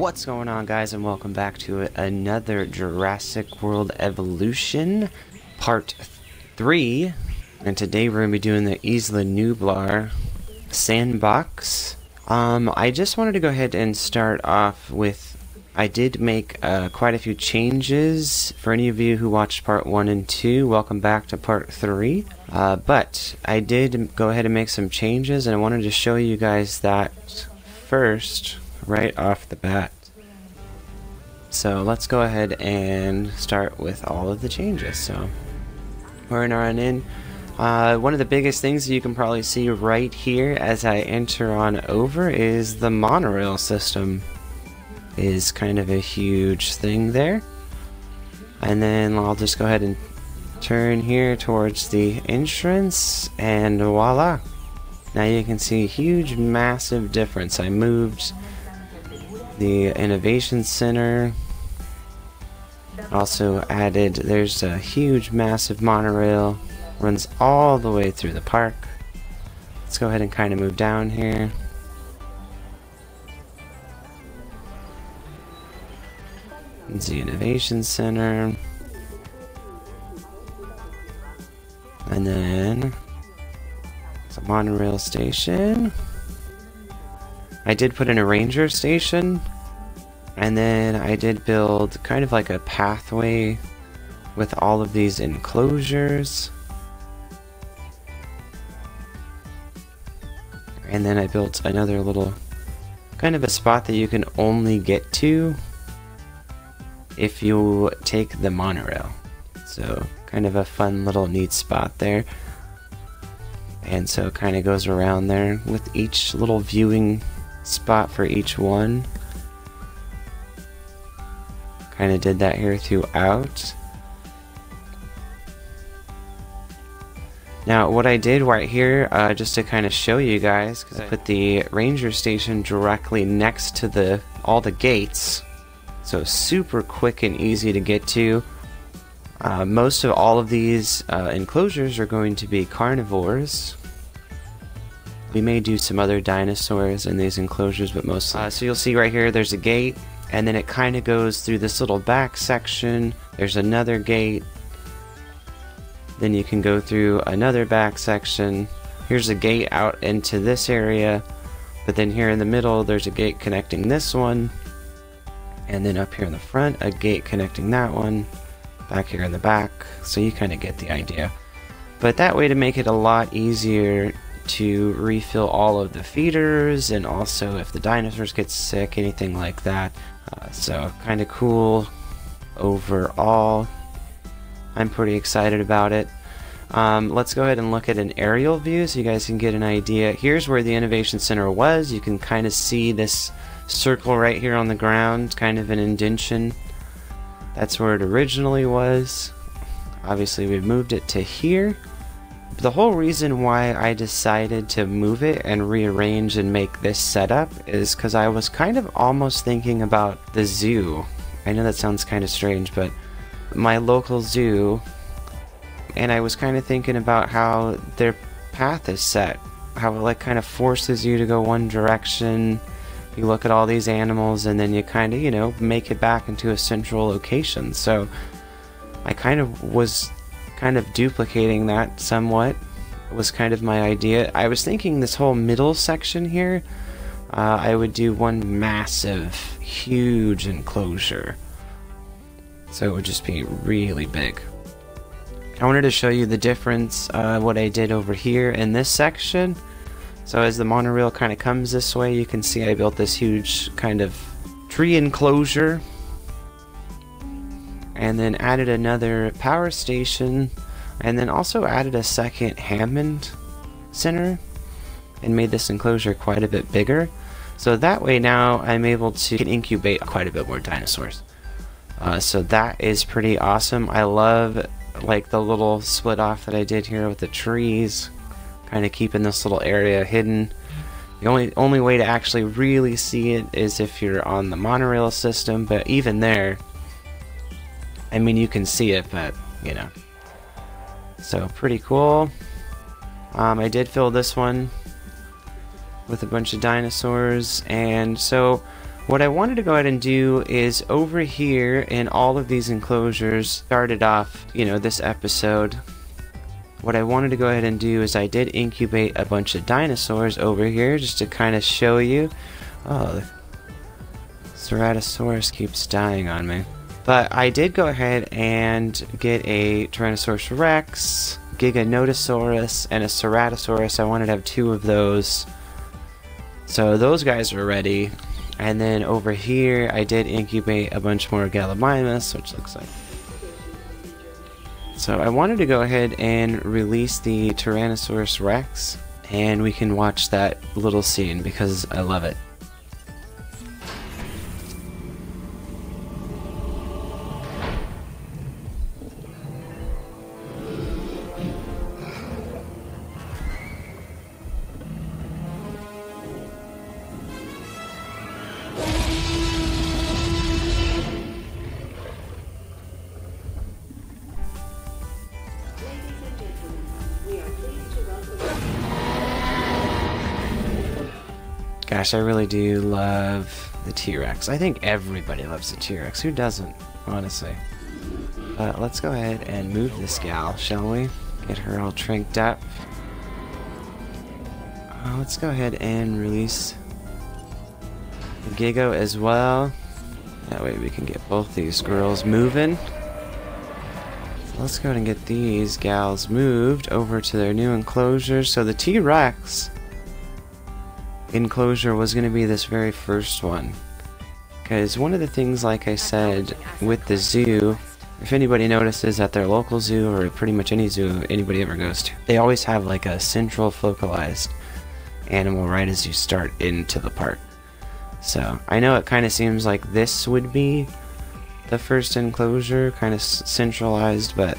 What's going on, guys, and welcome back to another Jurassic World Evolution Part 3. And today we're going to be doing the Isla Nublar Sandbox. I just wanted to go ahead and start off with, I did make quite a few changes. For any of you who watched Part 1 and 2, welcome back to Part 3. But I did go ahead and make some changes, and I wanted to show you guys that first, right off the bat. So let's go ahead and start with all of the changes. So we're gonna run in. One of the biggest things that you can probably see right here as I enter on over is the monorail system is kind of a huge thing there. And then I'll just go ahead and turn here towards the entrance, and voila! Now you can see a huge, massive difference. I moved the Innovation Center. Also added, there's a huge, massive monorail. Runs all the way through the park. Let's go ahead and kind of move down here. It's the Innovation Center. And then it's a Monorail Station. I did put in a Ranger Station. And then I did build kind of like a pathway with all of these enclosures. And then I built another little kind of a spot that you can only get to if you take the monorail. So kind of a fun little neat spot there. And so it kind of goes around there with each little viewing spot for each one. Kind of did that here throughout. Now what I did right here, just to kind of show you guys, because I put the Ranger Station directly next to all the gates, so super quick and easy to get to. Most of all of these enclosures are going to be carnivores. We may do some other dinosaurs in these enclosures, but mostly. So you'll see right here there's a gate, and then it kind of goes through this little back section. There's another gate. Then you can go through another back section. Here's a gate out into this area, but then here in the middle there's a gate connecting this one, and then up here in the front a gate connecting that one, back here in the back. So you kind of get the idea. But that way, to make it a lot easier to refill all of the feeders, and also if the dinosaurs get sick, anything like that. So kind of cool overall. I'm pretty excited about it. Let's go ahead and look at an aerial view so you guys can get an idea. Here's where the Innovation Center was. You can kind of see this circle right here on the ground, kind of an indentation. That's where it originally was. Obviously we moved it to here. The whole reason why I decided to move it and rearrange and make this setup is because I was kind of almost thinking about the zoo. I know that sounds kind of strange, but my local zoo, and I was kind of thinking about how their path is set, how it like kind of forces you to go one direction. You look at all these animals, and then you kind of, you know, make it back into a central location. So I kind of was duplicating that somewhat. It was kind of my idea. I was thinking this whole middle section here, I would do one massive, huge enclosure. So it would just be really big. I wanted to show you the difference, what I did over here in this section. So as the monorail kind of comes this way, you can see I built this huge kind of tree enclosure. And then added another power station, and then also added a second Hammond Center, and made this enclosure quite a bit bigger. So that way now I'm able to incubate quite a bit more dinosaurs. So that is pretty awesome. I love like the little split off that I did here with the trees, kind of keeping this little area hidden. The only way to actually really see it is if you're on the monorail system, but even there, I mean, you can see it, but you know. So pretty cool. I did fill this one with a bunch of dinosaurs, and so What I wanted to go ahead and do is over here in all of these enclosures, started off, you know, this episode. What I wanted to go ahead and do is I did incubate a bunch of dinosaurs over here just to kind of show you. Oh, the Ceratosaurus keeps dying on me. But I did go ahead and get a Tyrannosaurus Rex, Giganotosaurus, and a Ceratosaurus. I wanted to have 2 of those. So those guys are ready. And then over here, I did incubate a bunch more Gallimimus, which looks like. So I wanted to go ahead and release the Tyrannosaurus Rex, and we can watch that little scene because I love it. Gosh, I really do love the T-Rex. I think everybody loves the T-Rex. Who doesn't, honestly? Let's go ahead and move this gal, shall we? Get her all trinked up. Let's go ahead and release the Gigo as well. That way we can get both these girls moving. So let's go ahead and get these gals moved over to their new enclosure. So the T-Rex enclosure was going to be this very first one, because one of the things, like I said, with the zoo, if anybody notices at their local zoo or pretty much any zoo anybody ever goes to, they always have like a central focalized animal right as you start into the park. So I know it kind of seems like this would be the first enclosure, kind of centralized, but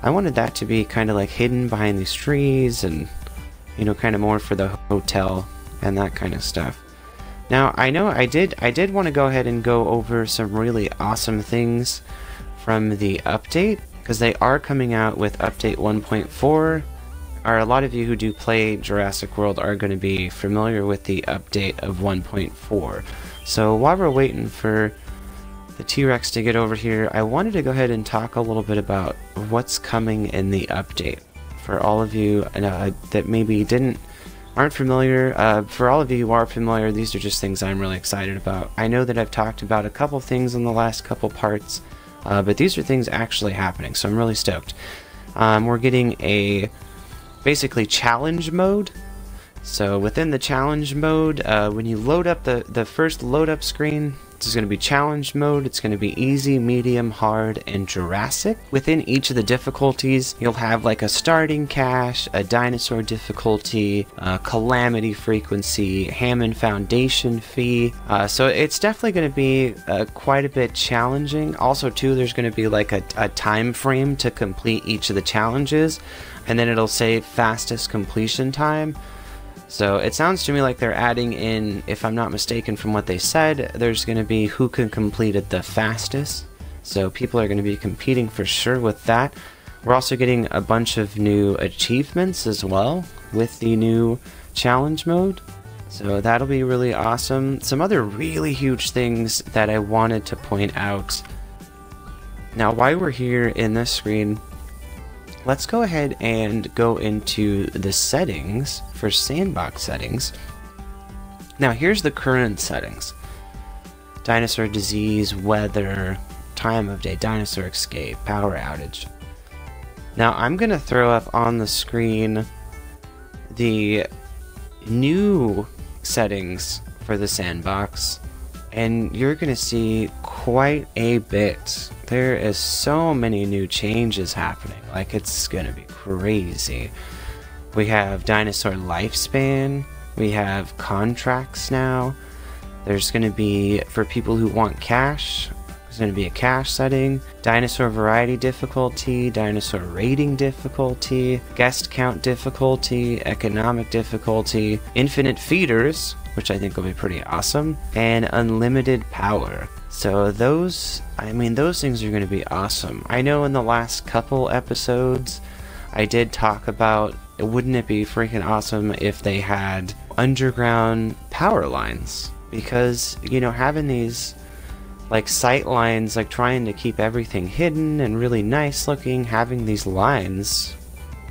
I wanted that to be kind of like hidden behind these trees and, you know, kind of more for the hotel and that kind of stuff. Now, I know I did want to go ahead and go over some really awesome things from the update, because they are coming out with update 1.4. A lot of you who do play Jurassic World are going to be familiar with the update of 1.4. So while we're waiting for the T-Rex to get over here, I wanted to go ahead and talk a little bit about what's coming in the update. For all of you that maybe aren't familiar, for all of you who are familiar, these are just things I'm really excited about. I know that I've talked about a couple things in the last couple parts, but these are things actually happening, so I'm really stoked. We're getting a basically challenge mode. So within the challenge mode, when you load up the first load up screen, This is going to be challenge mode. It's going to be easy, medium, hard, and Jurassic. Within each of the difficulties, you'll have like a starting cache, a dinosaur difficulty, calamity frequency, Hammond Foundation fee. So it's definitely going to be quite a bit challenging. Also, too, there's going to be like a time frame to complete each of the challenges, and then it'll say fastest completion time. So it sounds to me like they're adding in, if I'm not mistaken from what they said, there's going to be who can complete it the fastest. So people are going to be competing for sure with that. We're also getting a bunch of new achievements as well with the new challenge mode. So that'll be really awesome. Some other really huge things that I wanted to point out. Now, while we're here in this screen, let's go ahead and go into the settings for Sandbox settings. Now here's the current settings: dinosaur disease, weather, time of day, dinosaur escape, power outage. Now I'm gonna throw up on the screen the new settings for the Sandbox, and you're gonna see quite a bit. There is so many new changes happening, like it's gonna be crazy. We have dinosaur lifespan, we have contracts now. There's gonna be, for people who want cash, there's gonna be a cash setting, dinosaur variety difficulty, dinosaur rating difficulty, guest count difficulty, economic difficulty, infinite feeders, which I think will be pretty awesome, and unlimited power. So those things are going to be awesome. I know in the last couple episodes I did talk about, wouldn't it be freaking awesome if they had underground power lines? because, you know, having these like sight lines, like trying to keep everything hidden and really nice looking, having these lines,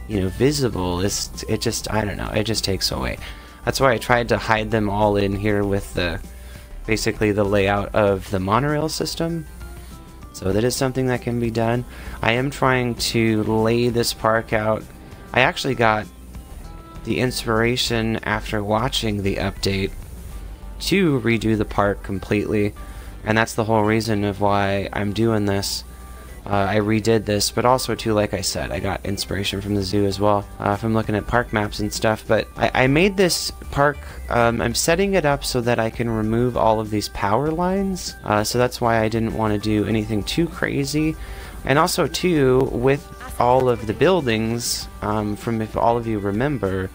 you know, visible, it just, I don't know, it just takes away. That's why I tried to hide them all in here with the basically the layout of the monorail system. So that is something that can be done. I am trying to lay this park out. I actually got the inspiration after watching the update to redo the park completely, and that's the whole reason of why I'm doing this. I redid this, but also too, like I said, I got inspiration from the zoo as well, from looking at park maps and stuff. But I made this park, I'm setting it up so that I can remove all of these power lines, so that's why I didn't want to do anything too crazy. And also too, with all of the buildings, from, if all of you remember,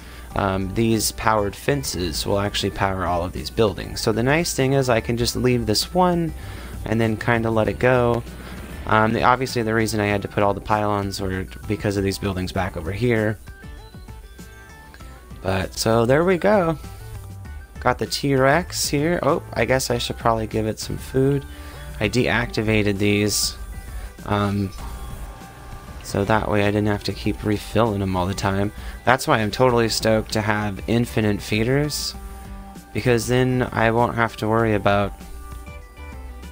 these powered fences will actually power all of these buildings. So the nice thing is I can just leave this one and then kind of let it go. Obviously the reason I had to put all the pylons were because of these buildings back over here. But so there we go. Got the T-Rex here. Oh, I guess I should probably give it some food. I deactivated these so that way I didn't have to keep refilling them all the time. That's why I'm totally stoked to have infinite feeders, because then I won't have to worry about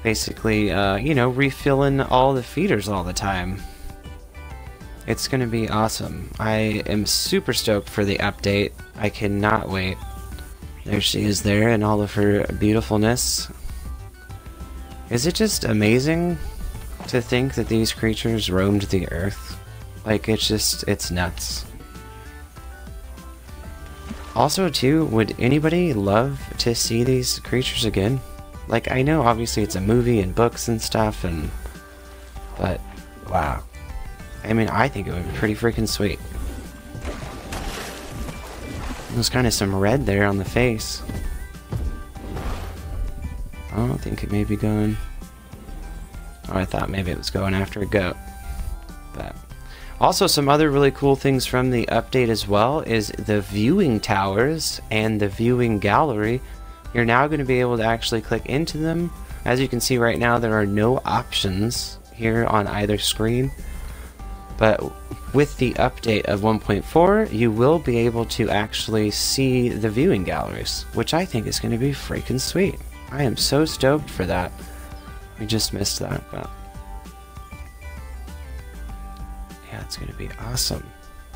basically, you know, refilling all the feeders all the time. It's gonna be awesome. I am super stoked for the update. I cannot wait. There she is there in all of her beautifulness. Is it just amazing to think that these creatures roamed the earth? Like, it's just, it's nuts. Also too, would anybody love to see these creatures again? Like, I know obviously it's a movie and books and stuff, but wow. I mean, I think it would be pretty freaking sweet. There's kind of some red there on the face. I don't think it may be going... Oh, I thought maybe it was going after a goat. But also, some other really cool things from the update as well is the viewing towers and the viewing gallery. You're now going to be able to actually click into them. As you can see right now, there are no options here on either screen. But with the update of 1.4, you will be able to actually see the viewing galleries, which I think is going to be freaking sweet. I am so stoked for that. We just missed that, but yeah, it's going to be awesome.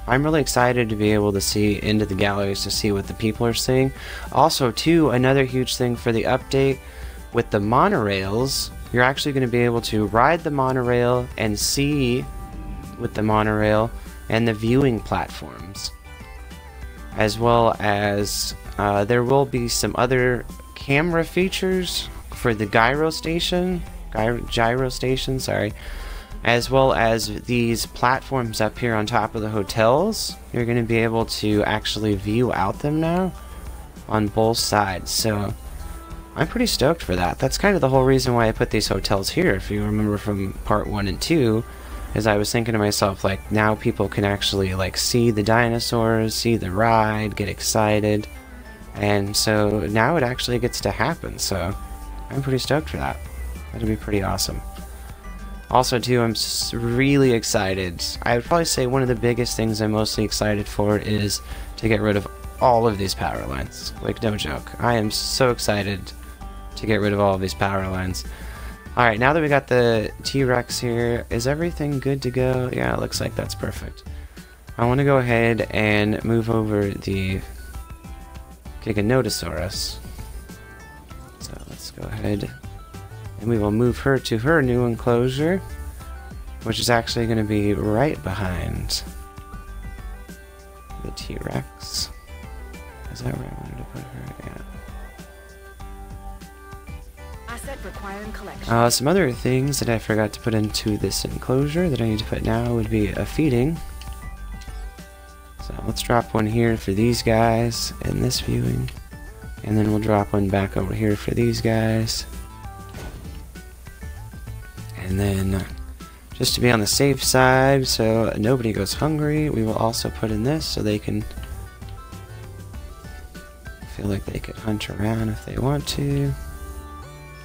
I'm really excited to be able to see into the galleries to see what the people are seeing. Also, too, another huge thing for the update with the monorails, you're actually going to be able to ride the monorail and see with the monorail and the viewing platforms, as well as there will be some other camera features for the gyro station, sorry, as well as these platforms up here on top of the hotels. You're going to be able to actually view out them now on both sides, so I'm pretty stoked for that. That's kind of the whole reason why I put these hotels here, if you remember from part 1 and 2, is I was thinking to myself, like, now people can actually, like, see the dinosaurs, see the ride, get excited, and so now it actually gets to happen, so I'm pretty stoked for that. That'll be pretty awesome. Also, too, I'm really excited. I would probably say one of the biggest things I'm mostly excited for is to get rid of all of these power lines. Like, no joke. I am so excited to get rid of all of these power lines. Alright, now that we got the T-Rex here, is everything good to go? Yeah, it looks like that's perfect. I want to go ahead and move over the Giganotosaurus. So let's go ahead and we will move her to her new enclosure, which is actually going to be right behind the T-Rex. Is that where I wanted to put her? Yeah. Asset requiring collection. Some other things that I forgot to put into this enclosure that I need to put now would be a feeding. So let's drop one here for these guys in this viewing, and then we'll drop one back over here for these guys. And then, just to be on the safe side, so nobody goes hungry, we will also put in this so they can feel like they could hunt around if they want to.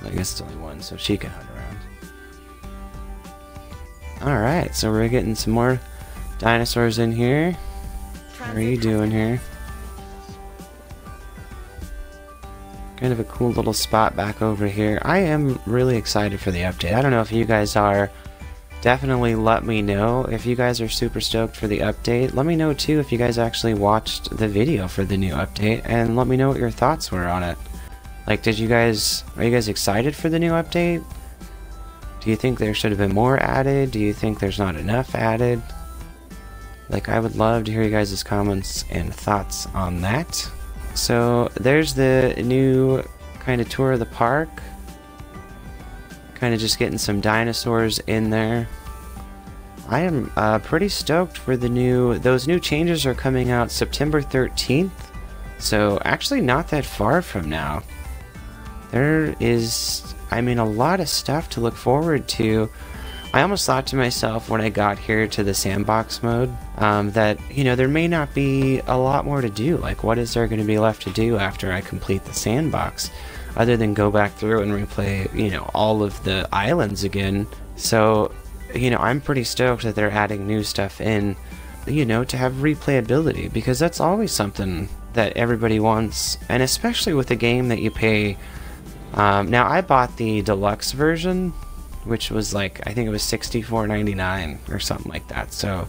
I guess it's only one, so she can hunt around. Alright, so we're getting some more dinosaurs in here. How are you doing here? Kind of a cool little spot back over here. I am really excited for the update. I don't know if you guys are. Definitely let me know if you guys are super stoked for the update. Let me know too if you guys actually watched the video for the new update, and let me know what your thoughts were on it. Like, are you guys excited for the new update? Do you think there should have been more added? Do you think there's not enough added? Like, I would love to hear you guys' comments and thoughts on that. So there's the new kind of tour of the park. Kind of just getting some dinosaurs in there. I am pretty stoked for those new changes are coming out September 13th. So actually not that far from now. There is, I mean, a lot of stuff to look forward to. I almost thought to myself when I got here to the Sandbox mode that, you know, there may not be a lot more to do. Like, what is there going to be left to do after I complete the Sandbox? Other than go back through and replay, you know, all of the islands again. So, you know, I'm pretty stoked that they're adding new stuff in, you know, to have replayability. Because that's always something that everybody wants. And especially with a game that you pay... now, I bought the deluxe version, which was like, I think it was $64.99 or something like that. So,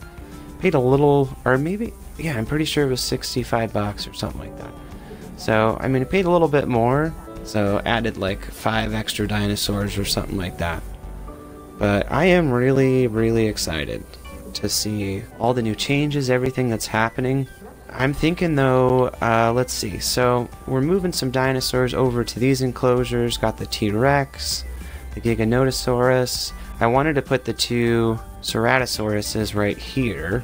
paid a little, or maybe, yeah, I'm pretty sure it was $65 or something like that. So, I mean, I paid a little bit more, so added like 5 extra dinosaurs or something like that. But I am really, really excited to see all the new changes, everything that's happening. I'm thinking though, let's see, so we're moving some dinosaurs over to these enclosures. Got the T-Rex, the Giganotosaurus. I wanted to put the 2 Ceratosauruses right here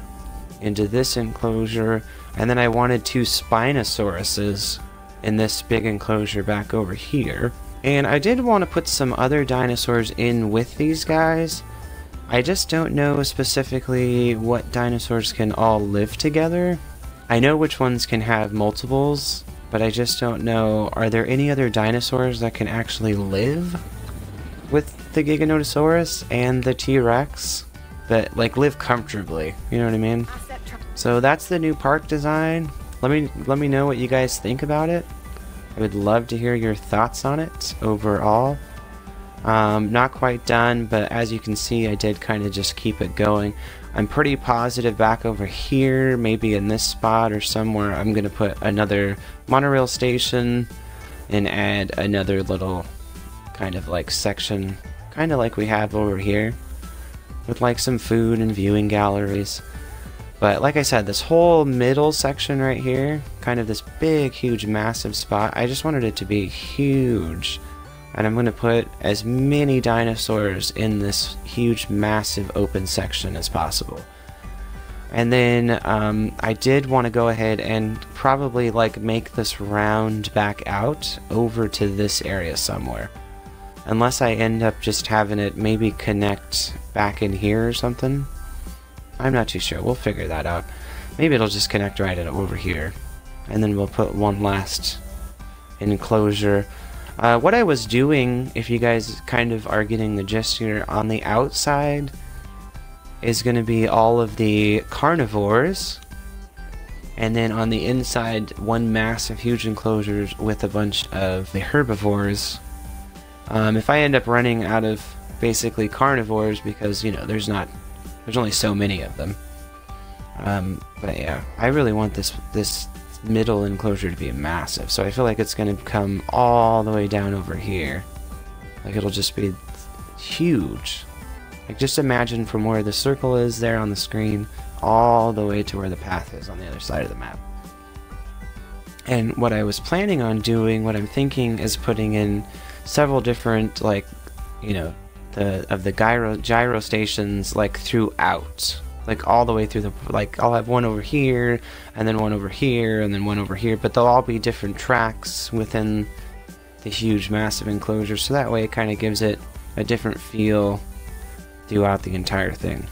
into this enclosure, and then I wanted 2 Spinosauruses in this big enclosure back over here. And I did want to put some other dinosaurs in with these guys. I just don't know specifically what dinosaurs can all live together. I know which ones can have multiples, but I just don't know, are there any other dinosaurs that can actually live with the Giganotosaurus and the T-Rex? That, like, live comfortably, you know what I mean? So that's the new park design. Let me know what you guys think about it. I would love to hear your thoughts on it overall. Not quite done, but as you can see, I did kind of just keep it going. I'm pretty positive back over here, maybe in this spot or somewhere, I'm going to put another monorail station and add another little kind of like section, kind of like we have over here, with like some food and viewing galleries. But like I said, this whole middle section right here, kind of this big, huge, massive spot, I just wanted it to be huge. And I'm going to put as many dinosaurs in this huge, massive open section as possible. And then I did want to go ahead and probably like make this round back out over to this area somewhere. Unless I end up just having it maybe connect back in here or something. I'm not too sure. We'll figure that out. Maybe it'll just connect right over here. And then we'll put one last enclosure. What I was doing, if you guys kind of are getting the gist here, on the outside is going to be all of the carnivores, and then on the inside, one massive huge enclosure with a bunch of the herbivores. If I end up running out of basically carnivores, because, you know, there's only so many of them. But yeah, I really want this middle enclosure to be massive, so I feel like it's going to come all the way down over here. Like, it'll just be huge. Like, just imagine from where the circle is there on the screen all the way to where the path is on the other side of the map. And what I was planning on doing, what I'm thinking, is putting in several different, like, you know, the gyro stations, like, throughout. Like, all the way through the, like, I'll have one over here, and then one over here, and then one over here, but they'll all be different tracks within the huge, massive enclosure, so that way it kind of gives it a different feel throughout the entire thing.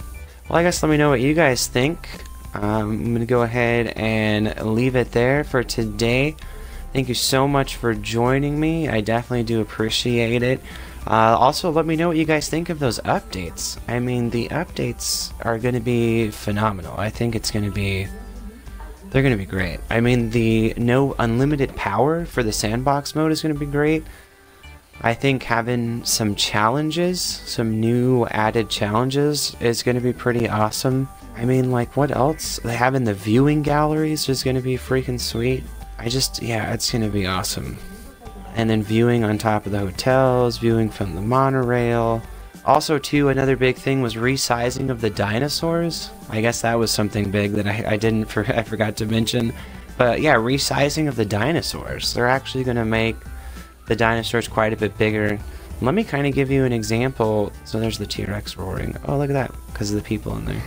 Well, I guess let me know what you guys think. I'm going to go ahead and leave it there for today. Thank you so much for joining me. I definitely do appreciate it. Also, let me know what you guys think of those updates. I mean, the updates are going to be phenomenal. I think it's going to be... they're going to be great. I mean, the no unlimited power for the sandbox mode is going to be great. I think having some challenges, some new added challenges is going to be pretty awesome. I mean, like, what else? Having the viewing galleries is going to be freaking sweet. Yeah, it's going to be awesome. And then viewing on top of the hotels, viewing from the monorail. Also, too, another big thing was resizing of the dinosaurs. I guess that was something big that I forgot to mention. But yeah, resizing of the dinosaurs. They're actually going to make the dinosaurs quite a bit bigger. Let me kind of give you an example. So there's the T-Rex roaring. Oh, look at that, because of the people in there.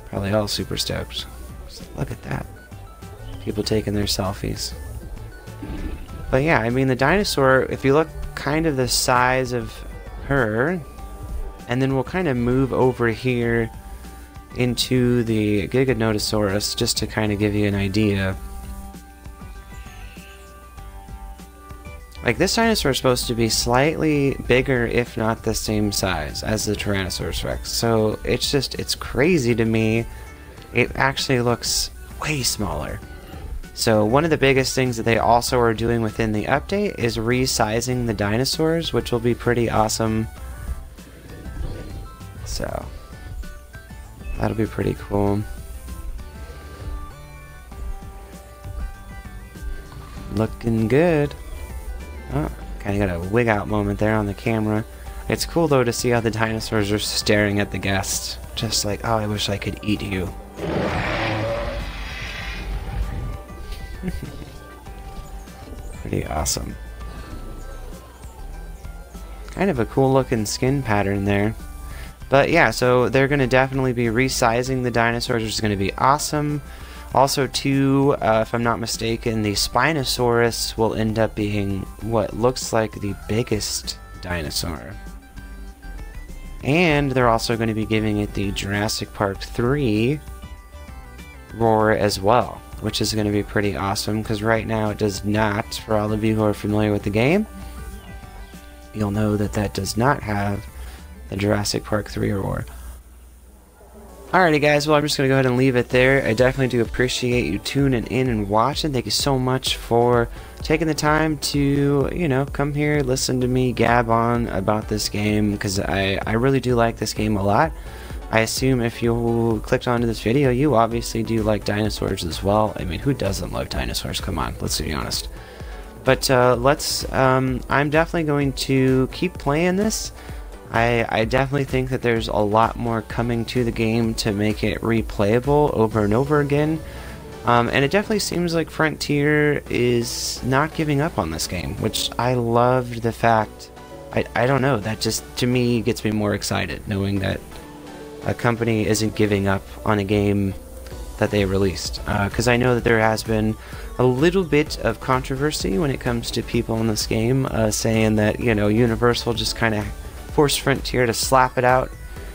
Probably all super stoked. Look at that. People taking their selfies. But yeah, I mean, the dinosaur, if you look kind of the size of her, and then we'll kind of move over here into the Giganotosaurus just to kind of give you an idea. Like, this dinosaur is supposed to be slightly bigger, if not the same size as the Tyrannosaurus Rex. So it's crazy to me. It actually looks way smaller. So one of the biggest things that they also are doing within the update is resizing the dinosaurs, which will be pretty awesome. So that'll be pretty cool. Looking good. Oh, kind of got a wig out moment there on the camera. It's cool though to see how the dinosaurs are staring at the guests. Just like, oh, I wish I could eat you. Pretty awesome. Kind of a cool looking skin pattern there. But yeah, so they're going to definitely be resizing the dinosaurs, which is going to be awesome. Also, too, if I'm not mistaken, the Spinosaurus will end up being what looks like the biggest dinosaur. And they're also going to be giving it the Jurassic Park 3 roar as well, which is going to be pretty awesome, because right now it does not. For all of you who are familiar with the game, you'll know that that does not have the Jurassic Park 3 roar. Alrighty guys, well, I'm just going to go ahead and leave it there. I definitely do appreciate you tuning in and watching. Thank you so much for taking the time to, you know, come here, listen to me gab on about this game, because I really do like this game a lot. I assume if you clicked onto this video, you obviously do like dinosaurs as well. I mean, who doesn't love dinosaurs? Come on, let's be honest. But I'm definitely going to keep playing this. I definitely think that there's a lot more coming to the game to make it replayable over and over again. And it definitely seems like Frontier is not giving up on this game, which I loved the fact. I don't know, that just, to me, gets me more excited, knowing that a company isn't giving up on a game that they released. Because I know that there has been a little bit of controversy when it comes to people in this game saying that, you know, Universal just kind of forced Frontier to slap it out,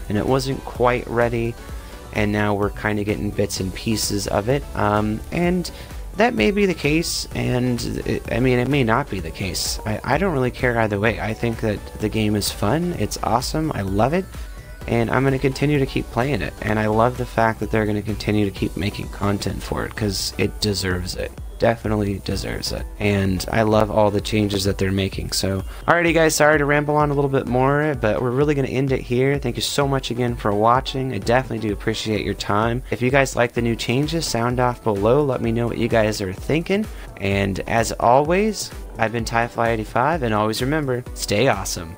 and it wasn't quite ready, and now we're kind of getting bits and pieces of it. And that may be the case, and I mean, it may not be the case. I don't really care either way. I think that the game is fun, it's awesome, I love it, and I'm going to continue to keep playing it. And I love the fact that they're going to continue to keep making content for it, because it deserves it. Definitely deserves it. And I love all the changes that they're making. So, alrighty guys, sorry to ramble on a little bit more, but we're really going to end it here. Thank you so much again for watching. I definitely do appreciate your time. If you guys like the new changes, sound off below. Let me know what you guys are thinking. And as always, I've been TieFly85, and always remember, stay awesome.